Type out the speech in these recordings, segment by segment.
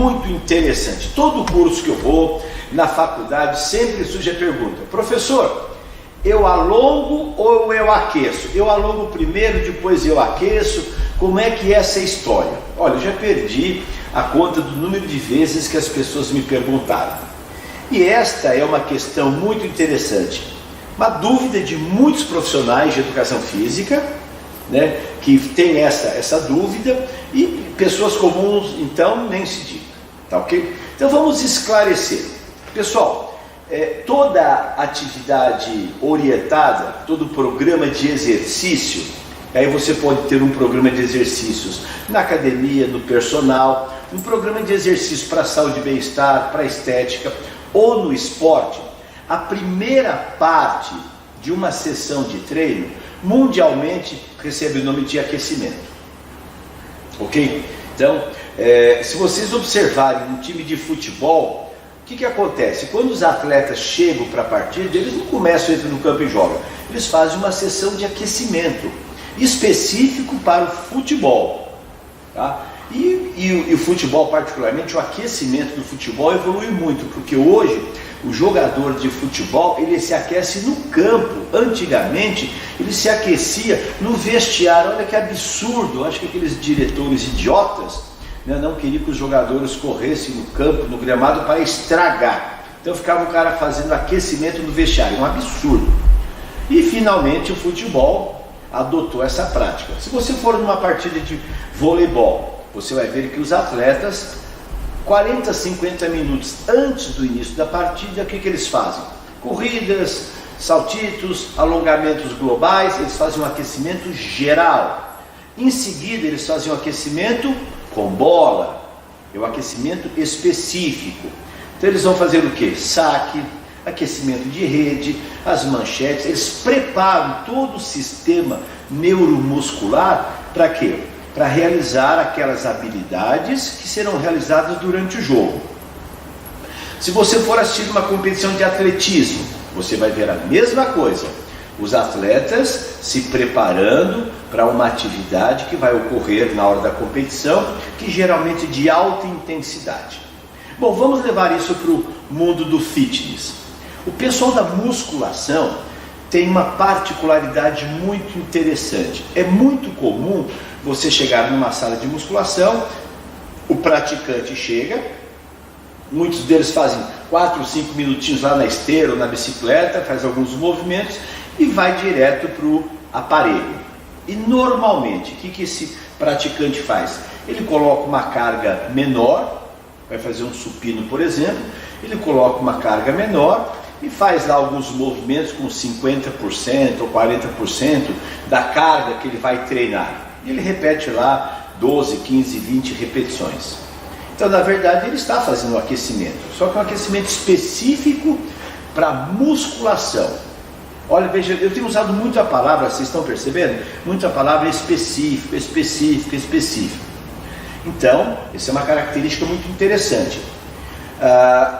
muito interessante. Todo curso que eu vou na faculdade sempre surge a pergunta: professor, eu alongo ou eu aqueço? Eu alongo primeiro, depois eu aqueço. Como é que é essa história? Olha, eu já perdi a conta do número de vezes que as pessoas me perguntaram. E esta é uma questão muito interessante, uma dúvida de muitos profissionais de educação física, né, que tem essa dúvida, e pessoas comuns, então, nem se diga, tá ok? Então vamos esclarecer. Pessoal, toda atividade orientada, todo programa de exercício, aí você pode ter um programa de exercícios na academia, no personal, um programa de exercício para saúde e bem-estar, para estética, ou no esporte. A primeira parte de uma sessão de treino, mundialmente, recebe o nome de aquecimento. Ok? Então, se vocês observarem um time de futebol, o que acontece? Quando os atletas chegam para a partida, eles não começam a entrar no campo e jogam. Eles fazem uma sessão de aquecimento específico para o futebol. Tá? E o futebol, particularmente, o aquecimento do futebol evolui muito, porque hoje o jogador de futebol, ele se aquece no campo. Antigamente ele se aquecia no vestiário. Olha que absurdo. Acho que aqueles diretores idiotas, né, não queriam que os jogadores corressem no campo, no gramado, para estragar. Então ficava o cara fazendo aquecimento no vestiário, um absurdo. E finalmente o futebol adotou essa prática. Se você for numa partida de voleibol, você vai ver que os atletas, 40, 50 minutos antes do início da partida, o que eles fazem? Corridas, saltitos, alongamentos globais, eles fazem um aquecimento geral. Em seguida, eles fazem um aquecimento com bola, é um aquecimento específico. Então eles vão fazer o que? Saque, aquecimento de rede, as manchetes. Eles preparam todo o sistema neuromuscular para quê? Para realizar aquelas habilidades que serão realizadas durante o jogo. Se você for assistir uma competição de atletismo, você vai ver a mesma coisa. Os atletas se preparando para uma atividade que vai ocorrer na hora da competição, que geralmente é de alta intensidade. Bom, vamos levar isso para o mundo do fitness. O pessoal da musculação tem uma particularidade muito interessante. É muito comum você chegar numa sala de musculação, o praticante chega, muitos deles fazem 4 ou 5 minutinhos lá na esteira ou na bicicleta, faz alguns movimentos e vai direto para o aparelho. E normalmente, o que esse praticante faz? Ele coloca uma carga menor, vai fazer um supino, por exemplo, ele coloca uma carga menor e faz lá alguns movimentos com 50% ou 40% da carga que ele vai treinar. E ele repete lá 12, 15, 20 repetições. Então, na verdade, ele está fazendo um aquecimento, só que é um aquecimento específico para musculação. Olha, veja, eu tenho usado muito a palavra, vocês estão percebendo? Muito a palavra específico, específico, específico. Então, essa é uma característica muito interessante.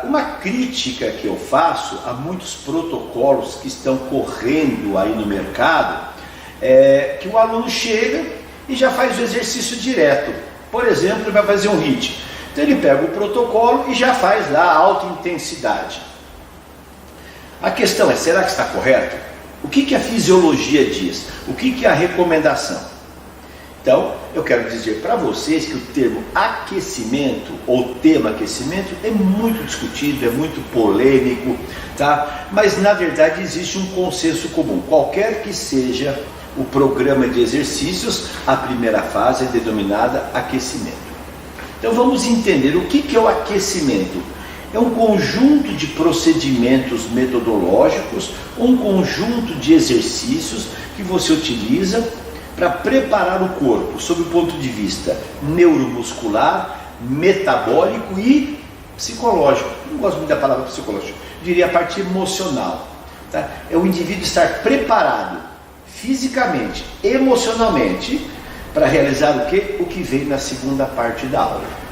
Uma crítica que eu faço a muitos protocolos que estão correndo aí no mercado é que o aluno chega e já faz o exercício direto. Por exemplo, ele vai fazer um HIIT. Então ele pega o protocolo e já faz lá a alta intensidade. A questão é, será que está correto? O que a fisiologia diz? O que é a recomendação? Então, eu quero dizer para vocês que o termo aquecimento, ou tema aquecimento, é muito discutido, é muito polêmico, tá? Mas na verdade existe um consenso comum. Qualquer que seja o programa de exercícios, a primeira fase é denominada aquecimento. Então vamos entender o que é o aquecimento. É um conjunto de procedimentos metodológicos, um conjunto de exercícios que você utiliza para preparar o corpo sob o ponto de vista neuromuscular, metabólico e psicológico. Não gosto muito da palavra psicológico, diria a parte emocional. Tá? É o indivíduo estar preparado fisicamente, emocionalmente, para realizar o quê? O que vem na segunda parte da aula.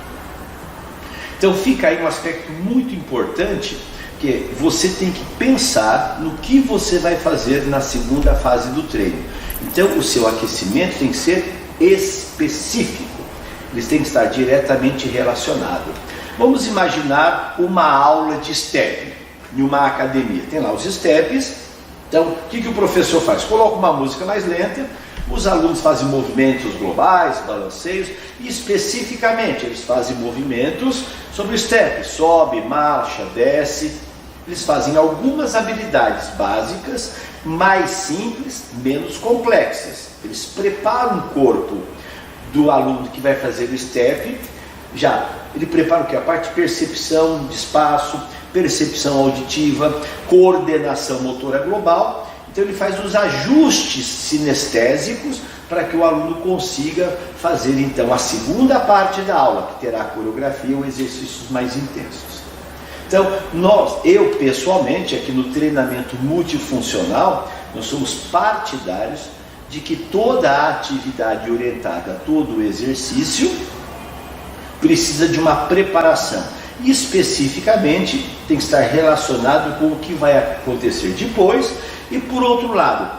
Então fica aí um aspecto muito importante, que é você tem que pensar no que você vai fazer na segunda fase do treino. Então o seu aquecimento tem que ser específico. eles têm que estar diretamente relacionados. Vamos imaginar uma aula de step em uma academia. Tem lá os steps. Então, o que o professor faz? Coloca uma música mais lenta, os alunos fazem movimentos globais, balanceios, e especificamente eles fazem movimentos sobre o step, sobe, marcha, desce. Eles fazem algumas habilidades básicas, mais simples, menos complexas. Eles preparam o corpo do aluno que vai fazer o step. Ele prepara o que? A parte de percepção de espaço, percepção auditiva, coordenação motora global. Então ele faz os ajustes sinestésicos para que o aluno consiga fazer então a segunda parte da aula, que terá a coreografia ou exercícios mais intensos. Então eu pessoalmente, aqui no treinamento multifuncional, nós somos partidários de que toda a atividade orientada, todo o exercício, precisa de uma preparação. E especificamente tem que estar relacionado com o que vai acontecer depois. E por outro lado,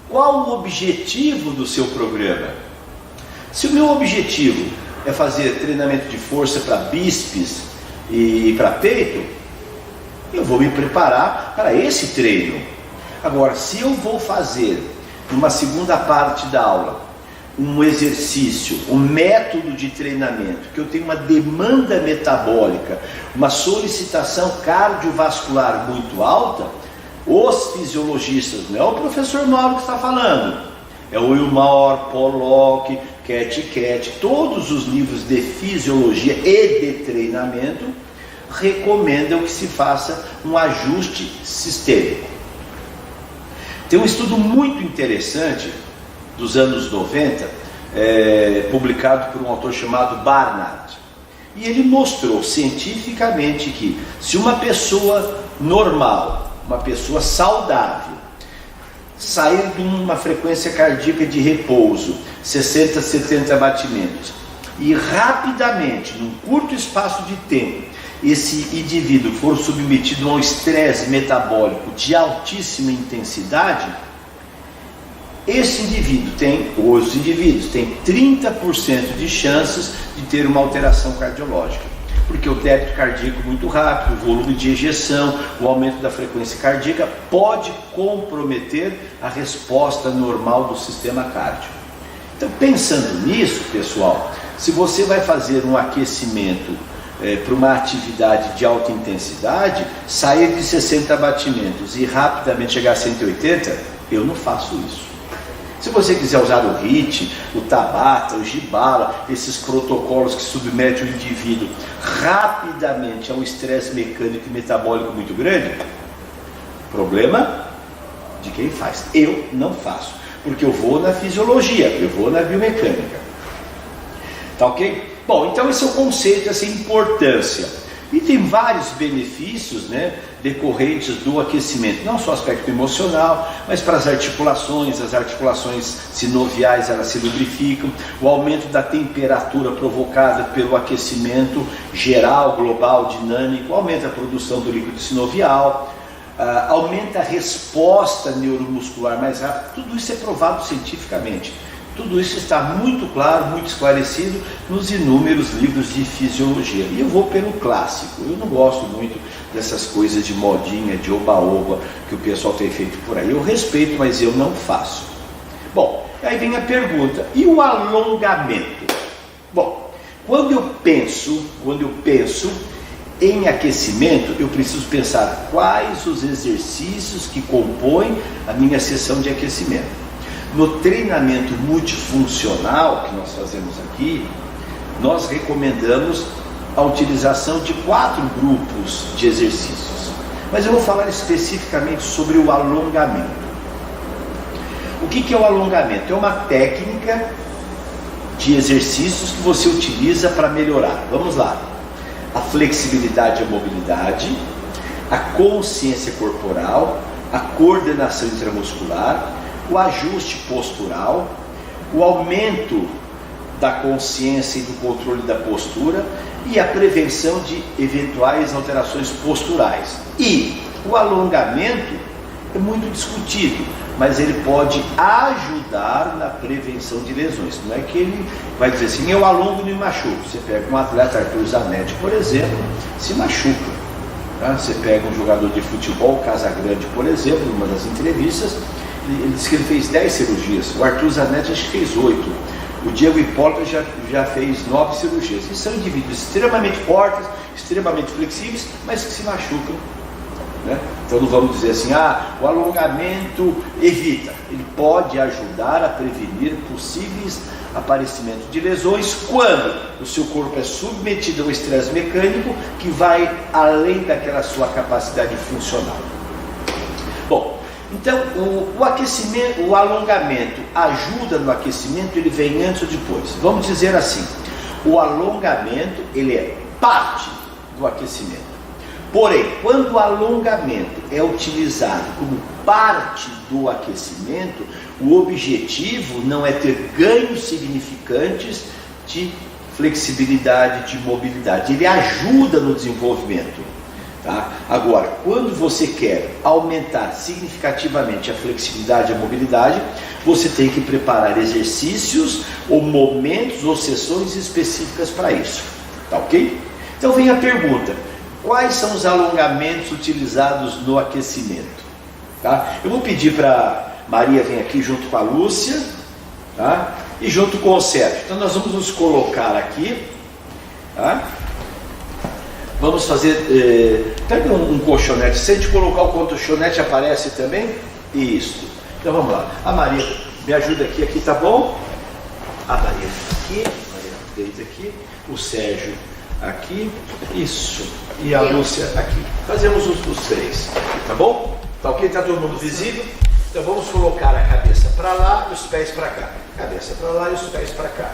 qual o objetivo do seu programa? Se o meu objetivo é fazer treinamento de força para bíceps e para peito, eu vou me preparar para esse treino. Agora, se eu vou fazer numa segunda parte da aula um exercício, um método de treinamento, que eu tenho uma demanda metabólica, uma solicitação cardiovascular muito alta, os fisiologistas, não é o professor Mauro que está falando, é o Wilmar, Pollock, Cat, todos os livros de fisiologia e de treinamento recomendam que se faça um ajuste sistêmico. Tem um estudo muito interessante dos anos 90, publicado por um autor chamado Barnard, e ele mostrou cientificamente que se uma pessoa normal, uma pessoa saudável, sair de uma frequência cardíaca de repouso, 60, 70 batimentos, e rapidamente, num curto espaço de tempo, esse indivíduo for submetido a um estresse metabólico de altíssima intensidade, os indivíduos têm 30% de chances de ter uma alteração cardiológica, porque o débito cardíaco muito rápido, o volume de ejeção, o aumento da frequência cardíaca pode comprometer a resposta normal do sistema cardíaco. Então, pensando nisso, pessoal, se você vai fazer um aquecimento para uma atividade de alta intensidade, sair de 60 batimentos e rapidamente chegar a 180, eu não faço isso. Se você quiser usar o HIIT, o Tabata, o Gibala, esses protocolos que submetem o indivíduo rapidamente a um estresse mecânico e metabólico muito grande, problema de quem faz. Eu não faço, porque eu vou na fisiologia, eu vou na biomecânica. Tá ok? Bom, então esse é o conceito, essa importância. E tem vários benefícios, decorrentes do aquecimento, não só aspecto emocional, mas para as articulações sinoviais, elas se lubrificam, o aumento da temperatura provocada pelo aquecimento geral, global, dinâmico, aumenta a produção do líquido sinovial, aumenta a resposta neuromuscular mais rápida. Tudo isso é provado cientificamente. Tudo isso está muito claro, muito esclarecido nos inúmeros livros de fisiologia. E eu vou pelo clássico. Eu não gosto muito dessas coisas de modinha, de oba-oba que o pessoal tem feito por aí. Eu respeito, mas eu não faço. Bom, aí vem a pergunta, e o alongamento? Bom, quando eu penso em aquecimento, eu preciso pensar quais os exercícios que compõem a minha sessão de aquecimento. No treinamento multifuncional que nós fazemos aqui, nós recomendamos a utilização de 4 grupos de exercícios. Mas eu vou falar especificamente sobre o alongamento. O que é o alongamento? É uma técnica de exercícios que você utiliza para melhorar. Vamos lá. A flexibilidade e a mobilidade, a consciência corporal, a coordenação intramuscular, o ajuste postural, o aumento da consciência e do controle da postura e a prevenção de eventuais alterações posturais. E o alongamento é muito discutido, mas ele pode ajudar na prevenção de lesões. Não é que ele vai dizer assim, eu alongo e me machuco. Você pega um atleta, Arthur Zanetti, por exemplo, se machuca. Tá? Você pega um jogador de futebol, Casagrande, por exemplo, numa das entrevistas, ele disse que ele fez 10 cirurgias. O Arthur Zanetti acho que fez 8. O Diego Hipólito já fez 9 cirurgias. E são indivíduos extremamente fortes, extremamente flexíveis, mas que se machucam. Né? Então não vamos dizer assim, o alongamento evita. Ele pode ajudar a prevenir possíveis aparecimentos de lesões quando o seu corpo é submetido ao estresse mecânico que vai além daquela sua capacidade funcional. Bom, então o aquecimento, o alongamento ajuda no aquecimento, ele vem antes ou depois. Vamos dizer assim, o alongamento ele é parte do aquecimento. Porém, quando o alongamento é utilizado como parte do aquecimento, o objetivo não é ter ganhos significantes de flexibilidade, de mobilidade. Ele ajuda no desenvolvimento. Tá? Agora, quando você quer aumentar significativamente a flexibilidade e a mobilidade, você tem que preparar exercícios ou momentos ou sessões específicas para isso. Tá ok? Então vem a pergunta. Quais são os alongamentos utilizados no aquecimento? Tá? Eu vou pedir para Maria vir aqui junto com a Lúcia, tá? E junto com o Sérgio. Então nós vamos nos colocar aqui, tá? Vamos fazer, pega um colchonete, se a gente colocar o colchonete aparece também? Isso. Então vamos lá. A Maria me ajuda aqui tá bom? A Maria aqui, a Maria deita aqui, o Sérgio aqui, isso, e a Lúcia aqui. Fazemos os três, tá bom? Tá ok? Tá todo mundo visível? Então vamos colocar a cabeça para lá e os pés para cá. Cabeça para lá e os pés para cá.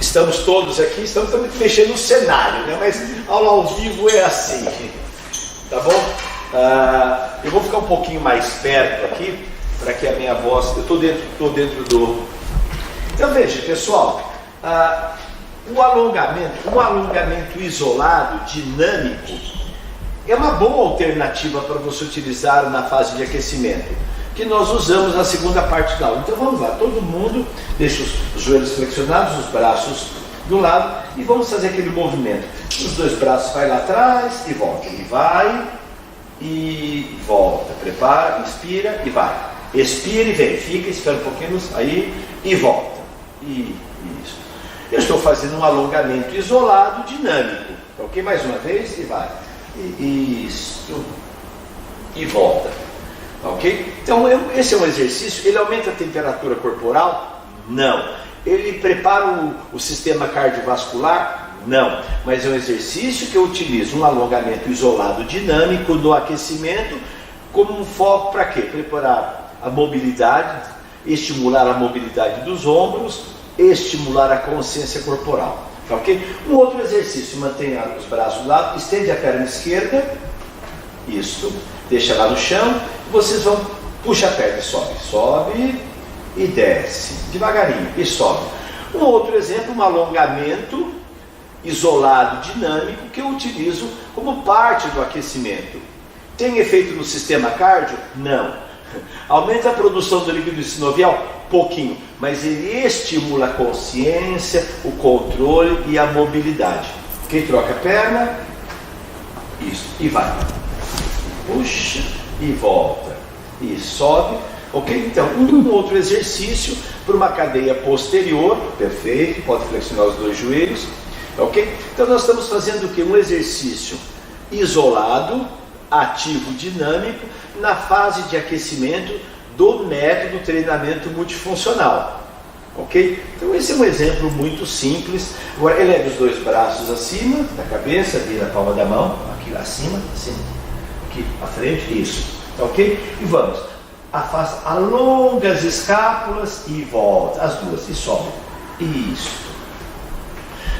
Estamos todos aqui, estamos também mexendo no cenário, né? Mas aula ao vivo é assim, tá bom? Eu vou ficar um pouquinho mais perto aqui, para que a minha voz, eu estou dentro do... Então veja, pessoal, um alongamento isolado, dinâmico, é uma boa alternativa para você utilizar na fase de aquecimento, que nós usamos na segunda parte da aula. Então vamos lá, todo mundo deixa os joelhos flexionados, os braços do lado e vamos fazer aquele movimento. Os dois braços vai lá atrás e volta, e vai e volta, prepara, inspira e vai, expira e vem, fica, espera um pouquinho, aí e volta, e isso. Eu estou fazendo um alongamento isolado, dinâmico, ok? Mais uma vez e vai, isso, e volta. Ok? Então esse é um exercício. Ele aumenta a temperatura corporal? Não. Ele prepara o sistema cardiovascular? Não. Mas é um exercício que eu utilizo um alongamento isolado dinâmico no aquecimento como um foco para quê? Preparar a mobilidade, estimular a mobilidade dos ombros, estimular a consciência corporal. Ok? Um outro exercício, mantenha os braços do lado, estende a perna esquerda, isso, deixa lá no chão, vocês vão, puxa a perna e sobe e desce, devagarinho, e sobe. Um outro exemplo, um alongamento isolado, dinâmico, que eu utilizo como parte do aquecimento. Tem efeito no sistema cardio? Não. Aumenta a produção do líquido sinovial? Pouquinho, mas ele estimula a consciência, o controle e a mobilidade. Quem troca a perna? Isso, e vai. Puxa e volta e sobe, ok? Então, um outro exercício para uma cadeia posterior, perfeito, pode flexionar os dois joelhos, ok? Então nós estamos fazendo o que? Um exercício isolado, ativo, dinâmico, na fase de aquecimento do método treinamento multifuncional, ok? Então esse é um exemplo muito simples. Agora eleve os dois braços acima da cabeça, vira a palma da mão, aqui acima, aqui à frente, isso, ok? E vamos, alonga as escápulas e volta, as duas, e sobe, isso.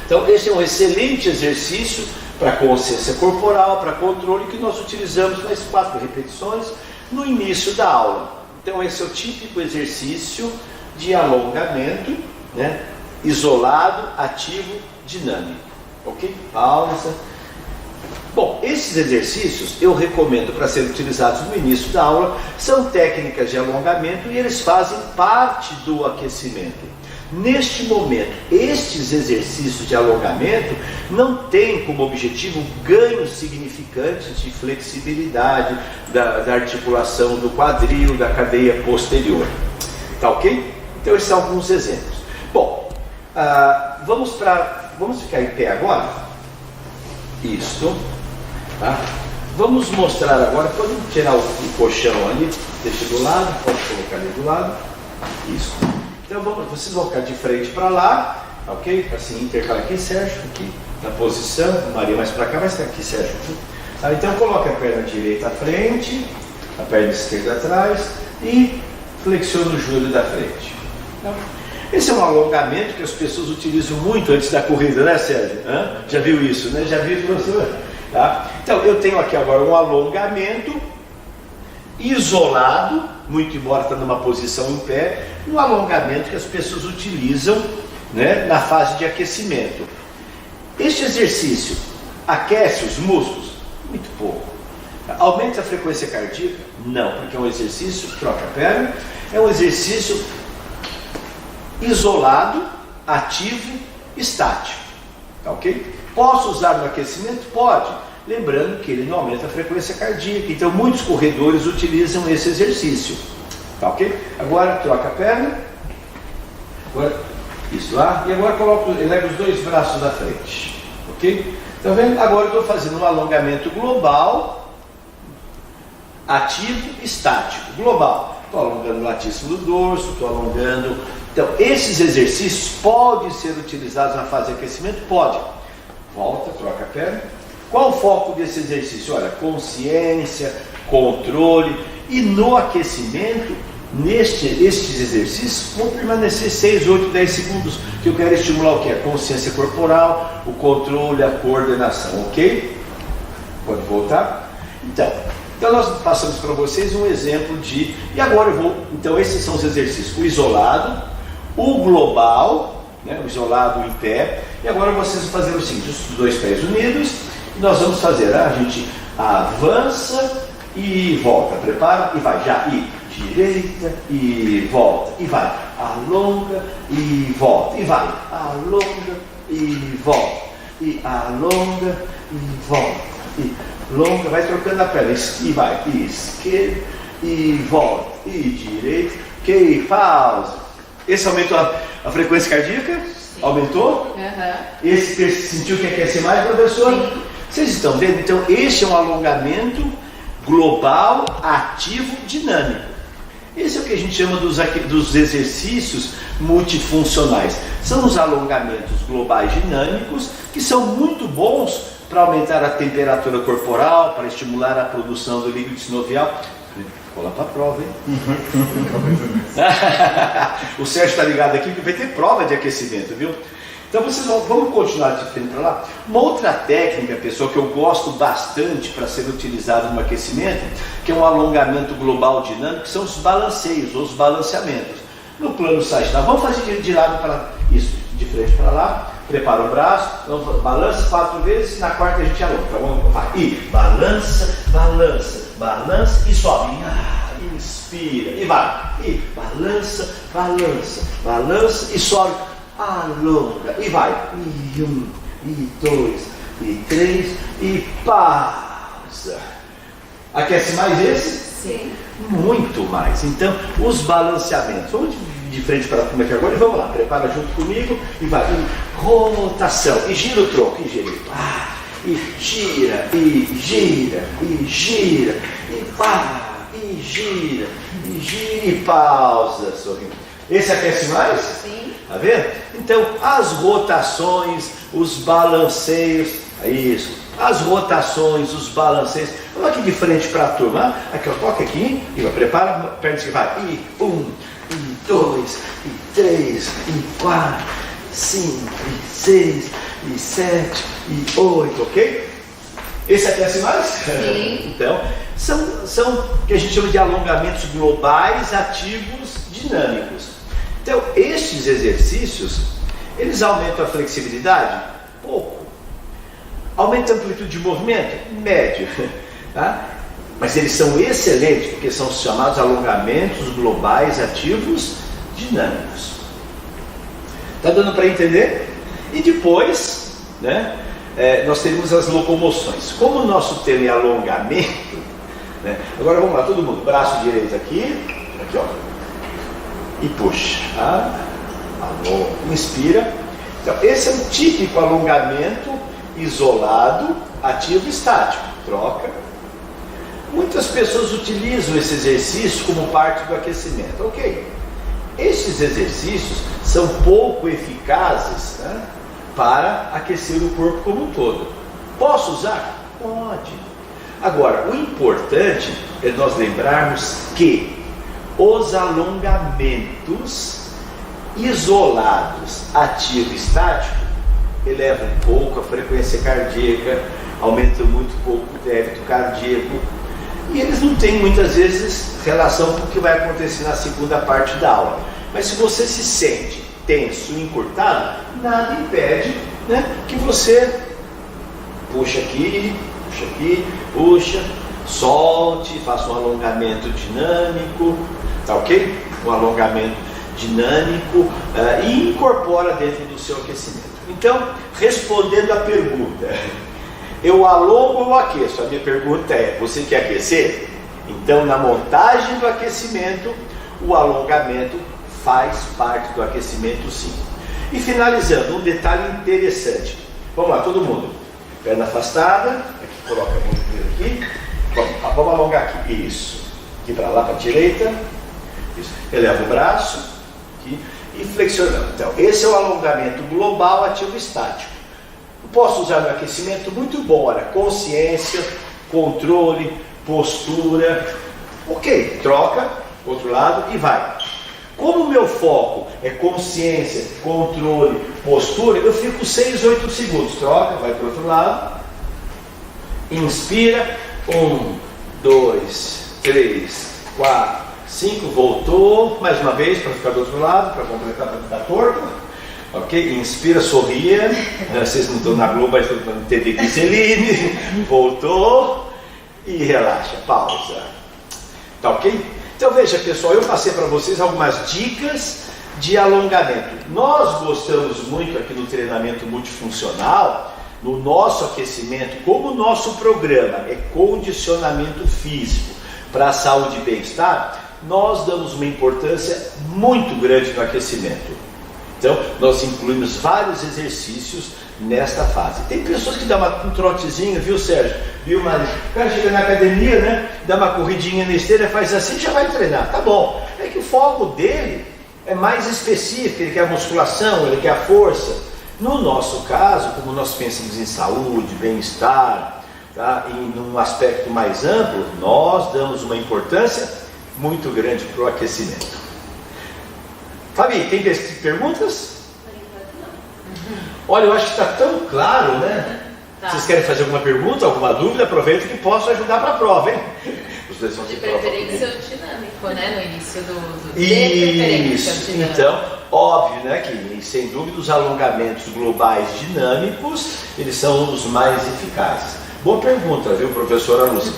Então esse é um excelente exercício para consciência corporal, para controle, que nós utilizamos nas 4 repetições no início da aula. Então esse é o típico exercício de alongamento, né? Isolado, ativo, dinâmico, ok? Pausa. Bom, esses exercícios eu recomendo para serem utilizados no início da aula, são técnicas de alongamento e eles fazem parte do aquecimento. Neste momento, estes exercícios de alongamento não têm como objetivo ganhos significantes de flexibilidade da articulação do quadril, da cadeia posterior. Tá ok? Então esses são alguns exemplos. Bom, vamos ficar em pé agora? Isto. Tá? Vamos mostrar agora, podemos tirar o colchão ali, deixa do lado, pode colocar ali do lado. Isso. Então vocês vão ficar de frente para lá, ok? Assim, intercalar aqui, Sérgio, aqui, na posição, Maria mais para cá, vai estar aqui, Sérgio. Tá? Então coloque a perna direita à frente, a perna esquerda atrás e flexiona o joelho da frente. Então, esse é um alongamento que as pessoas utilizam muito antes da corrida, né, Sérgio? Já viu isso, né? Já viu, professor? Tá? Então eu tenho aqui agora um alongamento isolado, muito embora está numa posição em pé, um alongamento que as pessoas utilizam, né, na fase de aquecimento. Este exercício aquece os músculos? Muito pouco. Aumenta a frequência cardíaca? Não, porque é um exercício, troca a perna, é um exercício isolado, ativo, estático. Tá ok? Posso usar no aquecimento? Pode. Lembrando que ele não aumenta a frequência cardíaca. Então muitos corredores utilizam esse exercício. Tá ok? Agora troca a perna. Agora, isso lá. E agora eleva os dois braços à frente. Ok? Tá vendo? Agora eu estou fazendo um alongamento global, ativo, estático. Global. Estou alongando o latíssimo do dorso, estou alongando. Então, esses exercícios podem ser utilizados na fase de aquecimento? Pode. Volta, troca a perna. Qual o foco desse exercício? Olha, consciência, controle. E no aquecimento, estes exercícios vão permanecer 6, 8, 10 segundos. Que eu quero estimular o que? A consciência corporal, o controle, a coordenação, ok? Pode voltar? Então nós passamos para vocês um exemplo de... E agora eu vou... Então esses são os exercícios. O isolado, o global, né, o isolado em pé. E agora vocês vão fazer o seguinte, os dois pés unidos. E nós vamos fazer, a gente avança e volta. Prepara e vai, já. E direita e volta. E vai. Alonga e volta. E vai. Alonga e volta. E alonga e volta. E longa, vai trocando a perna. E vai. Esquerda e volta. E direita. Ok, pausa. Esse aumentou a frequência cardíaca? Sim. Aumentou? Esse sentiu que aquece mais, professor? Sim. Vocês estão vendo? Então, este é um alongamento global, ativo, dinâmico. Esse é o que a gente chama dos exercícios multifuncionais. São os alongamentos globais dinâmicos que são muito bons para aumentar a temperatura corporal, para estimular a produção do líquido sinovial. Vou lá para a prova, hein? O Sérgio está ligado aqui que vai ter prova de aquecimento, viu? Então vamos continuar de frente para lá. Uma outra técnica, pessoal, que eu gosto bastante para ser utilizada no aquecimento, que é um alongamento global dinâmico, que são os balanceios, ou os balanceamentos. No plano sagital, vamos fazer de lado para isso, de frente para lá, prepara o braço, balança 4 vezes, na quarta a gente alonga. Então vamos lá. E balança, balança, balança e sobe. Inspira e vai. E balança, balança, balança e sobe. Alonga e vai. E 1, e 2, e 3 e pausa. Aquece mais esse? Sim. Muito mais. Então, os balanceamentos. Vamos de frente para como é que é agora e vamos lá. Prepara junto comigo e vai. E rotação. E gira o tronco. E gira. E gira. E gira. E gira. E pá. E gira. E gira. E pausa. Sorrindo. Esse aquece mais? Sim. Tá vendo? Então, as rotações, os balanceios, é isso. As rotações, os balanceios. Vamos aqui de frente para a turma. Aqui, ó, toca aqui e vai, prepara, perna que vai. E 1, e 2, e 3, e 4, 5, e 6, e 7, e 8, ok? Esse aquece mais? Sim. Então, são o que a gente chama de alongamentos globais, ativos, dinâmicos. Então, estes exercícios, eles aumentam a flexibilidade? Pouco. Aumenta a amplitude de movimento? Médio. Tá? Mas eles são excelentes, porque são chamados alongamentos globais ativos dinâmicos. Está dando para entender? E depois, né, nós temos as locomoções. Como o nosso tema é alongamento, né, agora vamos lá, todo mundo, braço direito aqui, ó, e puxa, tá? Inspira. Então, esse é um típico alongamento isolado, ativo e estático. Troca. Muitas pessoas utilizam esse exercício como parte do aquecimento. Ok. Esses exercícios são pouco eficazes, né, para aquecer o corpo como um todo. Posso usar? Pode. Agora, o importante é nós lembrarmos que os alongamentos isolados, ativo e estático, elevam um pouco a frequência cardíaca, aumentam muito pouco o débito cardíaco, e eles não têm muitas vezes relação com o que vai acontecer na segunda parte da aula. Mas se você se sente tenso e encurtado, nada impede, né, que você puxa aqui, puxa, solte, faça um alongamento dinâmico, tá ok? Um alongamento dinâmico e incorpora dentro do seu aquecimento. Então, respondendo à pergunta, eu alongo ou aqueço? A minha pergunta é, você quer aquecer? Então, na montagem do aquecimento, o alongamento faz parte do aquecimento, sim. E finalizando, um detalhe interessante. Vamos lá, todo mundo. Perna afastada, aqui, coloca a mão aqui. Vamos alongar aqui. Isso. Aqui para lá, para a direita. Isso. Eleva o braço. Aqui. E flexionando. Então, esse é o alongamento global ativo estático. Posso usar no aquecimento? Muito bom. Olha, consciência, controle, postura. Ok, troca, outro lado e vai. Como o meu foco é consciência, controle, postura, eu fico 6, 8 segundos. Troca, vai para o outro lado. Inspira. 1, 2, 3, 4, 5. Voltou. Mais uma vez para ficar do outro lado, para completar, para ficar torto. Ok? Inspira, sorria. Vocês não estão na Globo, mas estão na TV Quiseline. Voltou. E relaxa. Pausa. Tá ok? Então veja, pessoal, eu passei para vocês algumas dicas de alongamento. Nós gostamos muito aqui no treinamento multifuncional, no nosso aquecimento, como o nosso programa é condicionamento físico para a saúde e bem-estar, nós damos uma importância muito grande no aquecimento. Então, nós incluímos vários exercícios nesta fase. Tem pessoas que dão um trotezinho, viu, Sérgio? Viu, Maria? O cara chega na academia, né? Dá uma corridinha na esteira, faz assim e já vai treinar. Tá bom. É que o foco dele é mais específico, ele quer a musculação, ele quer a força. No nosso caso, como nós pensamos em saúde, bem-estar, tá? E num aspecto mais amplo, nós damos uma importância muito grande para o aquecimento. Fabi, tem perguntas? Olha, eu acho que está tão claro, né? Tá. Vocês querem fazer alguma pergunta, alguma dúvida? Aproveita que posso ajudar para a prova, hein? Os dois vão de preferência dinâmico, né? No início do Isso, então, óbvio, né? Que sem dúvida os alongamentos globais dinâmicos, eles são os mais eficazes. Boa pergunta, viu, professora Lúcia?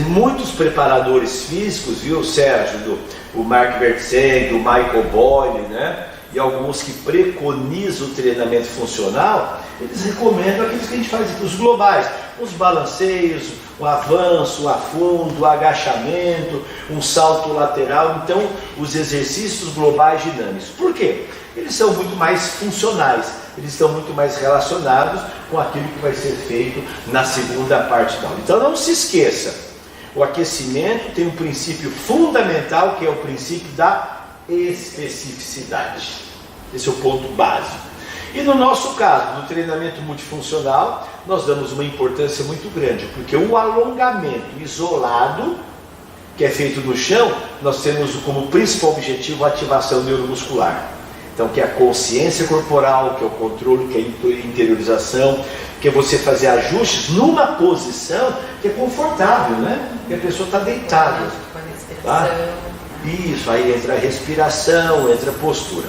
Muitos preparadores físicos, viu, Sérgio, o Mark Bertsen, o Michael Boyle, né? E alguns que preconizam o treinamento funcional, eles recomendam aqueles que a gente faz aqui, os globais, os balanceios, o avanço, o afundo, o agachamento, um salto lateral. Então, os exercícios globais dinâmicos. Por quê? Eles são muito mais funcionais, eles estão muito mais relacionados com aquilo que vai ser feito na segunda parte da aula. Então, não se esqueça, o aquecimento tem um princípio fundamental, que é o princípio da especificidade. Esse é o ponto básico. E no nosso caso, no treinamento multifuncional, nós damos uma importância muito grande, porque o alongamento isolado, que é feito no chão, nós temos como principal objetivo a ativação neuromuscular. Então, que é a consciência corporal, que é o controle, que é a interiorização, que é você fazer ajustes numa posição que é confortável, né? Que a pessoa está deitada. Tá? Isso, aí entra a respiração, entra a postura.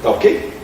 Tá ok?